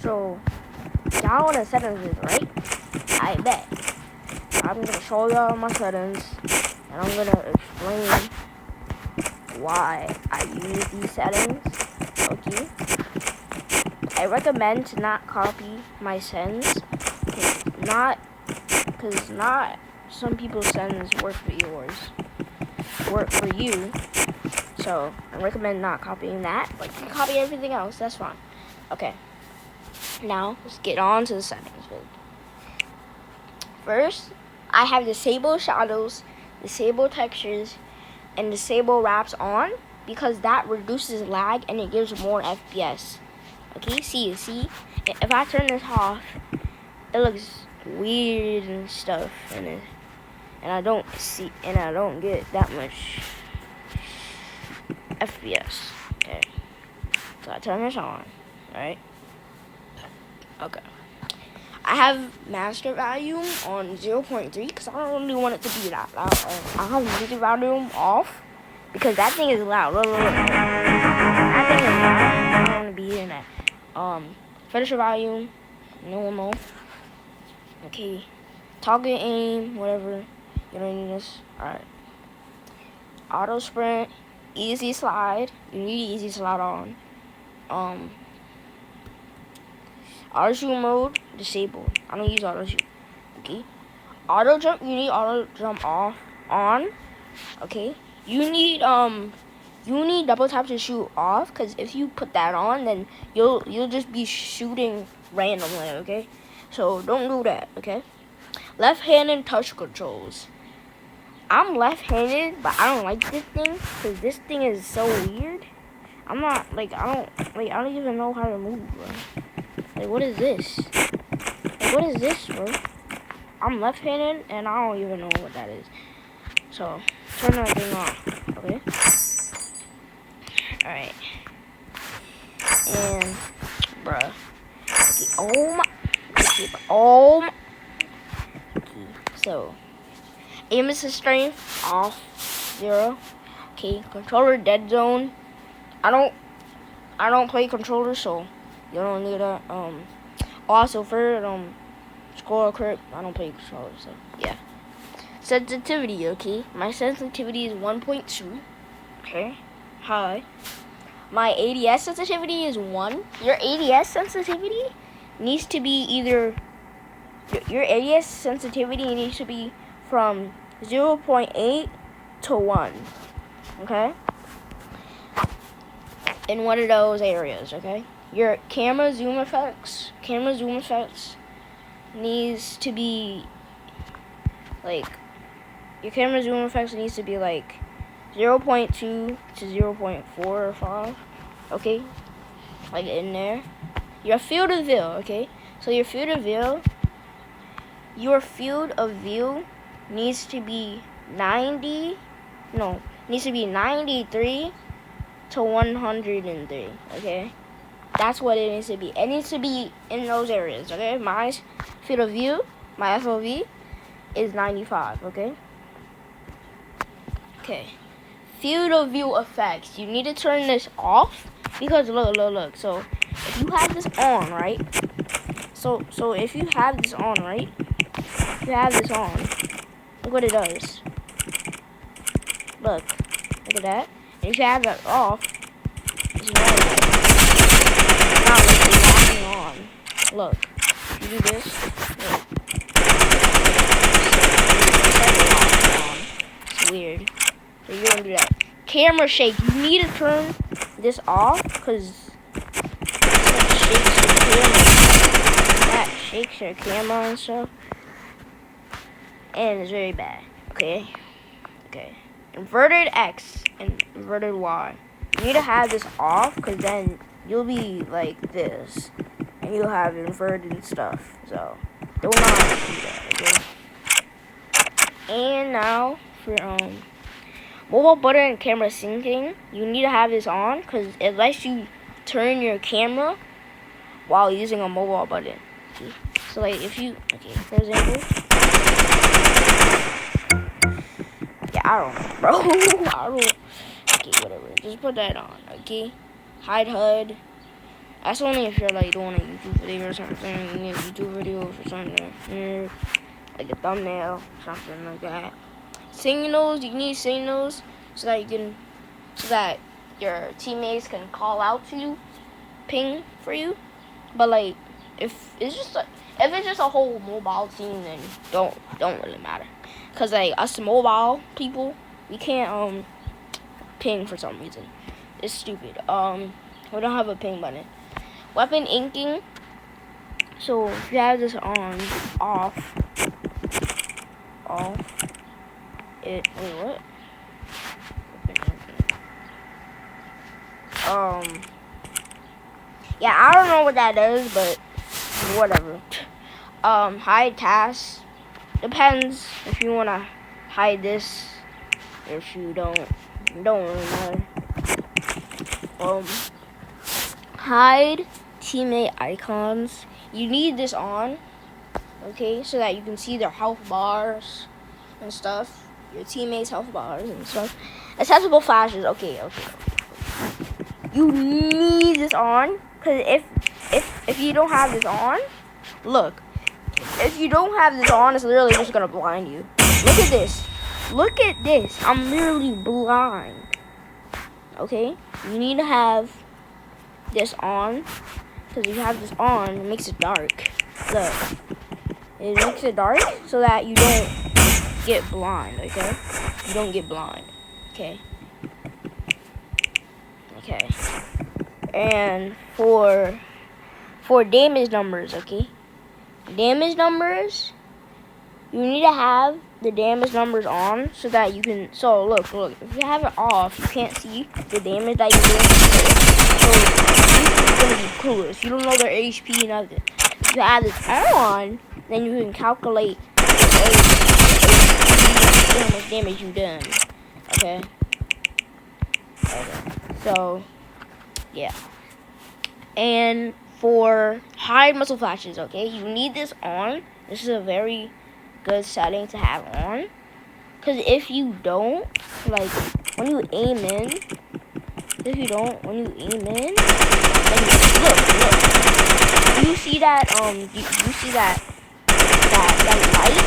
So, y'all know what settings is, right? I bet. I'm gonna show y'all my settings, and I'm gonna explain why I use these settings. Okay. I recommend to not copy my sends, cause not some people's sends work for you. So I recommend not copying that, but you can copy everything else. That's fine. Okay. Now let's get on to the settings. First, I have disable shadows, disable textures, and disable wraps on because that reduces lag and it gives more FPS. Okay, see, if I turn this off, it looks weird and stuff, and I don't get that much FPS. Okay, so I turn this on, right? Okay. I have master volume on 0.3 because I don't really want it to be that loud. I have music volume off because that thing is loud. Look. That thing is loud. I don't want to be in that. Finisher volume, normal. Okay. Target aim, whatever. You don't need this. Alright. Auto sprint, easy slide. You need easy slide on. Auto shoot mode, disabled. I don't use auto shoot. Okay. Auto jump, you need auto jump on. Okay. You need double tap to shoot off, because if you put that on, then you'll just be shooting randomly, okay? So don't do that, okay? Left-handed touch controls. I'm left-handed, but I don't like this thing because this thing is so weird. I don't even know how to move, bro. Like, what is this? Like, what is this, bro? I'm left-handed, and I don't even know what that is. So, turn that thing off, okay? Alright. And, bruh. Okay, oh my. Okay, so, aim assist strength, off, 0. Okay, controller dead zone. I don't play controller, so you don't need that. Also for score crip, I don't play controller, so yeah. Sensitivity, okay. My sensitivity is 1.2. Okay, high. My ADS sensitivity is 1. Your ADS sensitivity needs to be either your ADS sensitivity needs to be from 0.8 to 1. Okay? In one of those areas, okay? Your camera zoom effects needs to be like 0.2 to 0.4 or 5, okay? Like in there. Your field of view, okay? So your field of view needs to be 93 to 103, okay? That's what it needs to be. It needs to be in those areas, okay? My field of view, my FOV, is 95, okay? Okay. Field of view effects. You need to turn this off because look. So if you have this on, right? So if you have this on, right? If you have this on, look what it does. Look at that. And if you have that off, it's not on. Look, you do this. Look. It's weird. So you're gonna do that. Camera shake. You need to turn this off because that shakes your camera and stuff, and it's very bad. Okay. Inverted X and inverted Y. You need to have this off because then you'll be like this, and you'll have inverted stuff. So do not do that. Okay. And now for mobile button and camera syncing, you need to have this on because it lets you turn your camera while using a mobile button. Okay. So like if you, for example, yeah, I don't know, bro. Okay, whatever. Just put that on, okay? Hide HUD. That's only if you're like doing a YouTube video or something. You need a YouTube video for something, like a thumbnail, something like that. Signals, you need signals so that your teammates can call out to you, ping for you. But like, if it's just a whole mobile team, then don't really matter. Cause like us mobile people, we can't ping for some reason. It's stupid. We don't have a ping button. Weapon inking. So if you have this on, off. Wait, what? Yeah, I don't know what that is, but whatever. Hide tasks. Depends if you wanna hide this. If you don't really matter. Hide teammate icons. You need this on, okay, so that you can see their health bars and stuff. Your teammates' health bars and stuff. Accessible flashes. Okay. You need this on, cause if you don't have this on, look. If you don't have this on, it's literally just gonna blind you. Look at this. I'm literally blind. Okay? You need to have this on. Because if you have this on, it makes it dark. Look. It makes it dark so that you don't get blind, okay? You don't get blind. Okay. And for damage numbers, okay? Damage numbers, you need to have the damage numbers on so that you can. So look. If you have it off, you can't see the damage that you're doing. So you're gonna be clueless. You don't know their HP, nothing. If you have this on, then you can calculate how much damage you've done. Okay. So yeah. And for hide muzzle flashes, okay, you need this on. This is a very good setting to have on, because if you don't, like when you aim in, then you look, you see that you see that light?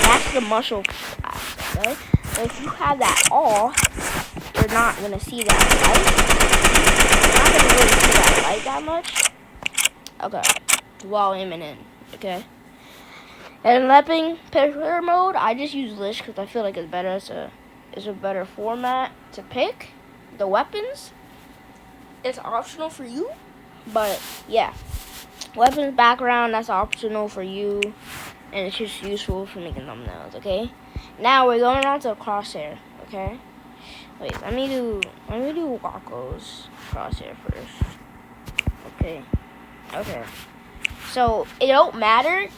That's the muzzle flash, okay? So if you have that off, you're not gonna see that light. You're not gonna really see that light that much. Okay, while aiming in, okay. And lapping picker mode, I just use list because I feel like it's better. It's a better format to pick the weapons. It's optional for you, but yeah, weapons background, that's optional for you, and it's just useful for making thumbnails. Okay. Now we're going on to crosshair. Okay. Wait, let me do Waco's crosshair first. Okay. So it don't matter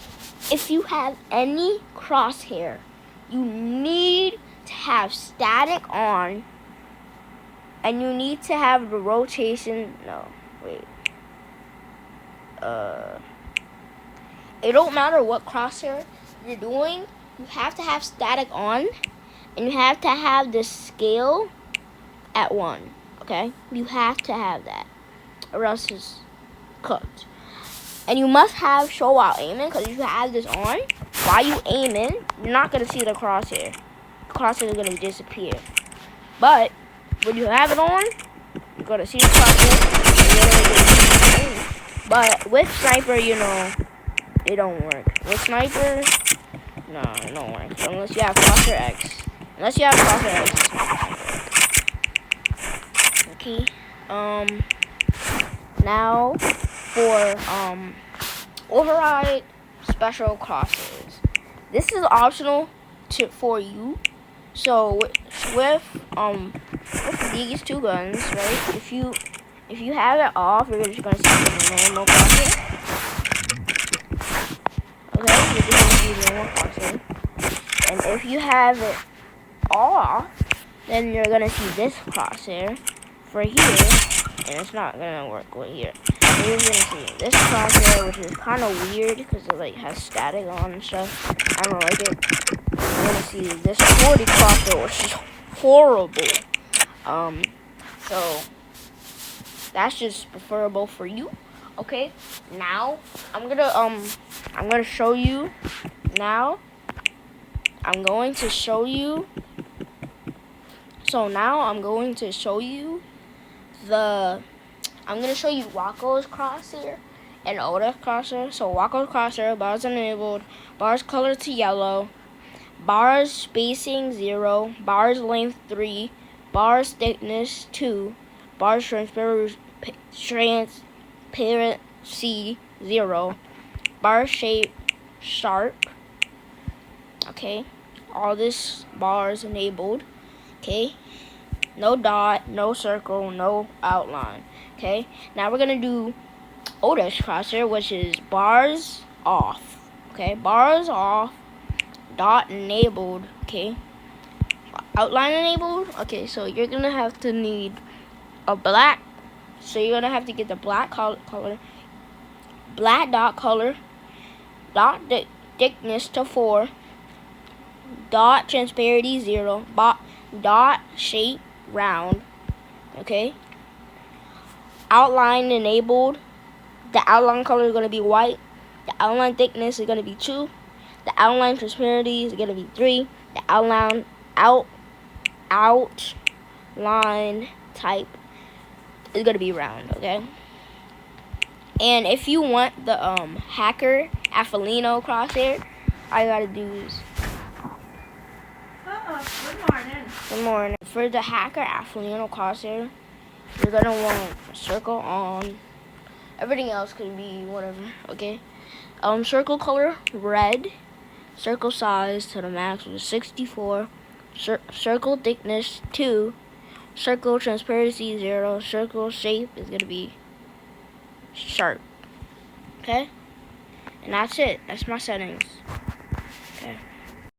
if you have any crosshair. You need to have static on, and you need to have the rotation. No, wait. It don't matter what crosshair you're doing. You have to have static on, and you have to have the scale at 1. Okay, you have to have that, or else it's cooked. And you must have show while aiming, because if you have this on while you aiming, you're not gonna see the crosshair. The crosshair is gonna disappear. But when you have it on, you're gonna see the crosshair. But with sniper, you know, it don't work. With sniper, no, it don't work unless you have crosshair X. Okay. Now for override special crosshairs. This is optional for you. So with these two guns, right? If you have it off, you're just gonna see the normal crosshair. Okay, you're just gonna see the normal crosshair. And if you have it off, then you're gonna see this crosshair for here, and it's not gonna work with here. So you're gonna see this crosshair, which is kind of weird because it like has static on and stuff. I don't like it. You're gonna see this 40 crosshair, which is horrible. So That's just preferable for you. Okay, now I'm gonna show you. Now I'm going to show you. So now I'm going to show you I'm gonna show you Wacko's crosshair and Oda's crosshair. So Wacko's crosshair, bars enabled, bars color to yellow, bars spacing 0, bars length 3, bars thickness 2, bars transparency 0, bar shape sharp. Okay, all this bars enabled. Okay, no dot, no circle, no outline. Okay, now we're gonna do Otis crosshair, which is bars off. Okay, bars off, dot enabled. Okay, outline enabled. Okay, so you're gonna have to need a black. So you're gonna have to get the black color, black dot color, dot thickness to 4, dot transparency 0, dot shape round. Okay, outline enabled. The outline color is going to be white. The outline thickness is going to be 2. The outline transparency is going to be 3. The outline type is going to be round. Okay, and if you want the hacker Affelino crosshair, all you got to do is good morning. Good morning. For the hacker Affelino crosshair, you're gonna want a circle on. Everything else could be whatever. Okay. Circle color red. Circle size to the max was 64. Circle thickness 2. Circle transparency 0. Circle shape is gonna be sharp. Okay. And that's it. That's my settings. Okay.